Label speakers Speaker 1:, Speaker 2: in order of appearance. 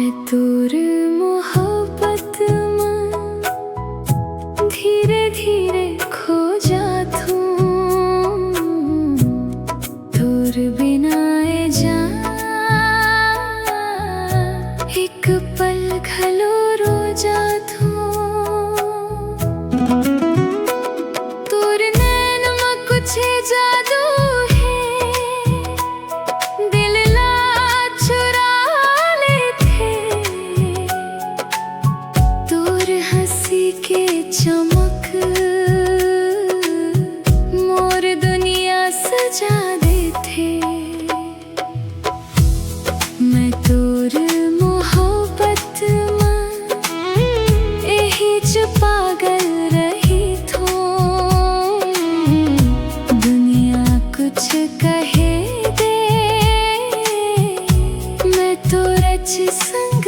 Speaker 1: मैं तोर मोहब्बत में धीरे धीरे खो जाथू। तोर बिना ए जान एक पल खलो रो जाथू। तोर नैन में कुछ जादू है, दिल ला चुरा लेथे। तोर हंसी के चमक मोर दुनिया सजा देथे। मैं तोर मोहब्बत में एही च पागल रही थो। दुनिया कुछ कहे दे, मैं तो रच संग